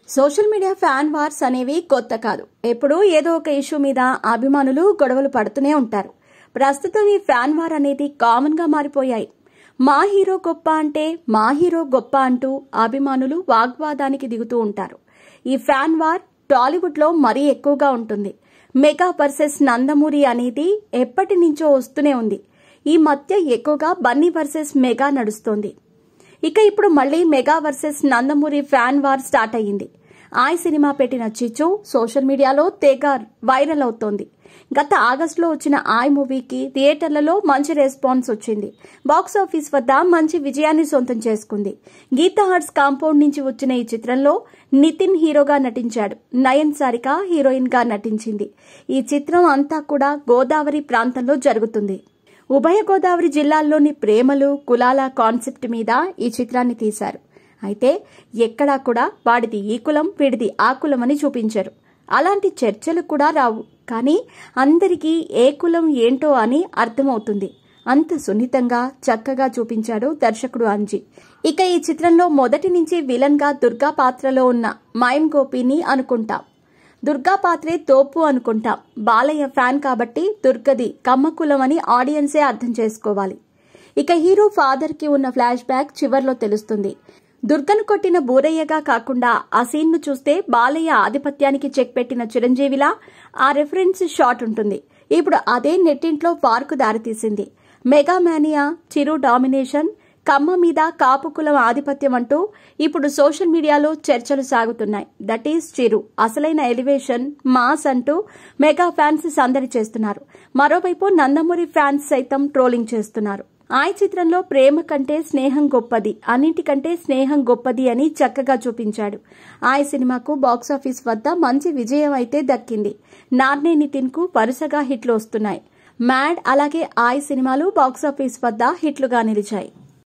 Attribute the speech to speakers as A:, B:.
A: Social media fan wars అనేవి కొత్త కాదు. ఎప్పుడూ ఏదో ఒక ఇష్యూ మీద అభిమానులు గొడవలు పడుతూనే ఉంటారు. ప్రస్తుతం ఈ ఫ్యాన్ వార్ అనేది కామన్ గా మారిపోయాయి. మా హీరో గొప్ప అంటే మా హీరో గొప్ప అంటూ అభిమానులు వాగ్వాదానికి దిగుతూ ఉంటారు. ఈ ఫ్యాన్ వార్ టాలీవుడ్ లో మరీ ఎక్కువగా ఉంటుంది. మెగా వర్సెస్ నందమూరి అనేది ఎప్పటి నుంచో వస్తూనే ఉంది. ఈ మధ్య ఎక్కువగా బన్నీ వర్సెస్ మెగా నడుస్తోంది. ఇక ఇప్పుడు మళ్లీ mega versus Nandamuri fan war start అయ్యింది. ఆయ్ సినిమా పెట్టిన చిచ్చు సోషల్ మీడియాలో తెగ వైరల్ అవుతోంది. గత ఆగస్టులో వచ్చిన ఆయ్ మూవీకి థియేటర్లలో మంచి రెస్పాన్స్ వచ్చింది. బాక్సాఫీస్ వద్ద మంచి విజయాన్ని సొంతం చేసుకుంది. గీతా ఆర్ట్స్ కాంపౌండ్ నుంచి వచ్చిన ఈ చిత్రంలో నితిన్ హీరోగా నటించాడు. నయన్ సారిక హీరోయిన్ గా నటించింది. ఈ చిత్రం అంతా కూడా గోదావరి ప్రాంతంలో జరుగుతుంది. ఉభయ గోదావరి జిల్లాల్లోని ప్రేమలు కులాల కాన్సెప్ట్ మీద ఈ చిత్రాన్ని తీశారు. అయితే ఎక్కడా కూడా వాడిది ఈ కులం వీడిది ఆ కులం అని చూపించారు. అలాంటి చర్చలు కూడా రావు. కానీ అందరికీ ఏ కులం ఏంటో అని అర్థమవుతుంది. అంత సున్నితంగా చక్కగా చూపించాడు దర్శకుడు అంజీ. ఇక ఈ చిత్రంలో మొదటి నుంచి విలన్ గా దుర్గా పాత్రలో ఉన్న మైమ్ గోపిని అనుకుంటాం. దుర్గా పాత్రే తోపు అనుకుంటాం. బాలయ్య ఫ్యాన్ కాబట్టి దుర్గది కమ్మకులం అని ఆడియన్సే అర్థం చేసుకోవాలి. ఇక హీరో ఫాదర్ కి ఉన్న ఫ్లాష్ బ్యాక్ చివర్లో తెలుస్తుంది. దుర్గను కొట్టిన బూరయ్యగా కాకుండా ఆ సీన్ ను చూస్తే బాలయ్య ఆధిపత్యానికి చెక్ పెట్టిన చిరంజీవిలా ఆ రెఫరెన్స్ షాట్ ఉంటుంది. ఇప్పుడు అదే నెట్టింట్లో వార్కు దారితీసింది. మెగా మానియా చిరు డామినేషన్ కమ్మ మీద కాపు కులం ఆధిపత్యం అంటూ ఇప్పుడు సోషల్ మీడియాలో చర్చలు సాగుతున్నాయి. దట్ ఈస్ చిరు అసలైన ఎలివేషన్ మాస్ అంటూ మెగా ఫ్యాన్స్ సందడి చేస్తున్నారు. మరోవైపు నందమూరి ఫ్యాన్స్ సైతం ట్రోలింగ్ చేస్తున్నారు. ఆయ్ చిత్రంలో ప్రేమ కంటే స్నేహం గొప్పది, అన్నింటికంటే స్నేహం గొప్పది అని చక్కగా చూపించాడు. ఆయ్ సినిమాకు బాక్సాఫీస్ వద్ద మంచి విజయం అయితే దక్కింది. నార్నే నితిన్ కు వరుసగా హిట్లు వస్తున్నాయి. మ్యాడ్ అలాగే ఆయ్ సినిమాలు బాక్సాఫీస్ వద్ద హిట్లుగా నిలిచాయి.